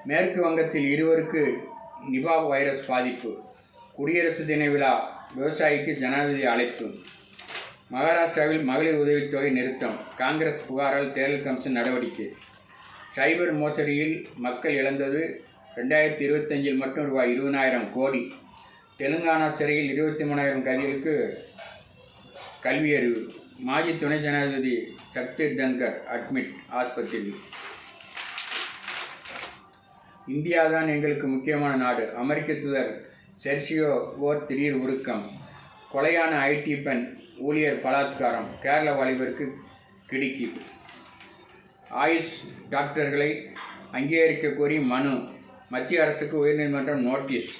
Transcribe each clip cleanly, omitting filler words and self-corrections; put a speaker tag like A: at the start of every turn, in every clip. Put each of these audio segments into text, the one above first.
A: மேற்கு வங்கத்தில் இருவருக்கு நிபா வைரஸ் பாதிப்பு. குடியரசு தின விழா விவசாயிக்கு ஜனாதிபதி அழைப்பு. மகாராஷ்டிராவில் மகளிர் உதவித்தொகை நிறுத்தம். காங்கிரஸ் புகாரால் தேர்தல் கமிஷன் நடவடிக்கை. சைபர் மோசடியில் மக்கள் இழந்தது 2025 மட்டும் ரூபாய் 20,000 கோடி. தெலுங்கானா சிறையில் 23,000 கைதிகளுக்கு கல்வி அறிவு. மாஜி துணை ஜனாதிபதி சக்தீர் தன்கர் அட்மிட் ஆஸ்பத்திரியில். இந்தியாதான் எங்களுக்கு முக்கியமான நாடு. அமெரிக்க தூதர் செர்ஜியோ கோர் திடீர் உருக்கம். கொலையான ஐடி பெண் ஊழியர் பலாத்காரம். கேரள வாலிபருக்கு கிடுக்கி. ஆயுஷ் டாக்டர்களை அங்கீகரிக்க கோரி மனு. மத்திய அரசுக்கு உயர்நீதிமன்றம் நோட்டீஸ்.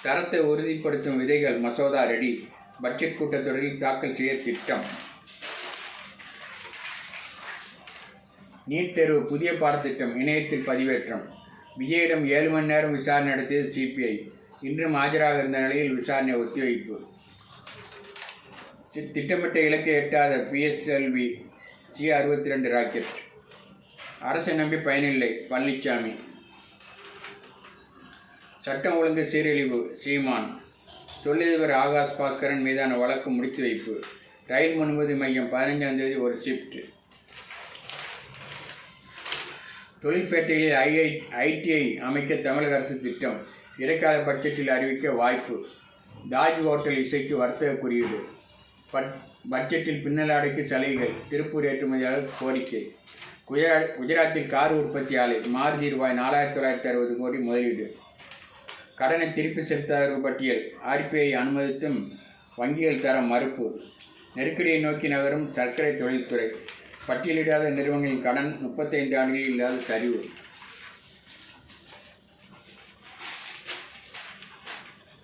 A: தரத்தை உறுதிப்படுத்தும் விதைகள் மசோதா ரெடி. பட்ஜெட் கூட்டத்தொடரில் தாக்கல் செய்ய திட்டம். நீட் தேர்வு புதிய பாடத்திட்டம் இணையத்தில் பதிவேற்றம். விஜயிடம் 7 மணி நேரம் விசாரணை நடத்தியது சிபிஐ. இன்றும் ஆஜராக இருந்த நிலையில் விசாரணை ஒத்திவைப்பு. திட்டமிட்ட இலக்கை எட்டாத PSLV C-62 ராக்கெட். அரசை நம்பி பயனில்லை பழனிசாமி. சட்டம் ஒழுங்கு சீரழிவு சீமான். தொழிலதிபர் ஆகாஷ் பாஸ்கரன் மீதான வழக்கு முடித்து வைப்பு. ரயில் முன்பதிவு மையம் 15ஆம் தேதி ஒரு ஷிப்ட். தொழிற்பேட்டையில் ITI அமைக்க தமிழக அரசு திட்டம். இடைக்கால பட்ஜெட்டில் அறிவிக்க வாய்ப்பு. தாஜ் ஹோட்டல் இசைக்கு வர்த்தக குறியீடு. பட்ஜெட்டில் பின்னலாடைக்கு சலுகைகள். திருப்பூர் ஏற்றுமதியாளர் கோரிக்கை. குஜராத்தில் கார் உற்பத்தி ஆலை. மாருதி ரூபாய் 4,960 கோடி முதலீடு. கடனை திருப்பி செலுத்தாதவர்கள் பட்டியல். RBI அனுமதித்தும் வங்கிகள் தர மறுப்பு. நெருக்கடியை நோக்கி நகரும் சர்க்கரை தொழில்துறை. பட்டியலிடாத நிறுவனங்களின் கடன் 35 ஆண்டுகளில் இல்லாத சரிவு.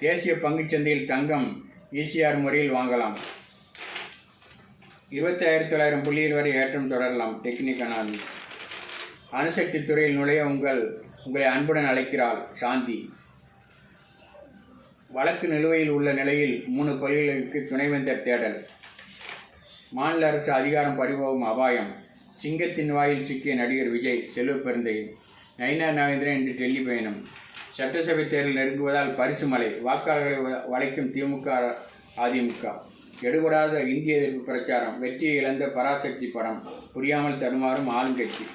A: தேசிய பங்குச்சந்தையில் தங்கம் ECR முறையில் வாங்கலாம். 25,900 புள்ளிகள் வரை ஏற்றம் தொடரலாம். Technique analysis. அணுசக்தி துறையில் நுழைய உங்களை அன்புடன் அழைக்கிறாள் சாந்தி. வழக்கு நிலுவையில் உள்ள நிலையில் 3 பள்ளிகளுக்கு துணைவேந்தர் தேடல். மாநில அரசு அதிகாரம் பறிபோகும் அபாயம். சிங்கத்தின் வாயில் சிக்கிய நடிகர் விஜய் செல்வ பெருந்தையில். நயினார் நாகேந்திரன் இன்று டெல்லி பயணம். சட்டசபை தேர்தல் நெருங்குவதால் பரிசு மலை. வாக்காளர்களை வளைக்கும் திமுக அதிமுக. எடுபடாத இந்திய எதிர்ப்பு பிரச்சாரம். வெற்றியை இழந்த பராசக்தி படம். புரியாமல் தடுமாறும் ஆளுங்கட்சி.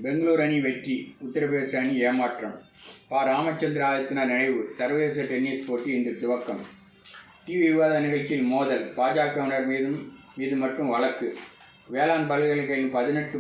A: பெங்களூரு அணி வெற்றி. உத்தரப்பிரதேச அணி ஏமாற்றம். ராமச்சந்திர ஆதித்யநாத் நினைவு. சர்வதேச டென்னிஸ் போட்டி இன்று துவக்கம். டிவி விவாத நிகழ்ச்சியில் மோதல். பாஜகவினர் மீது மட்டும் வழக்கு. வேளாண் பல்கலைக்கழகம் 18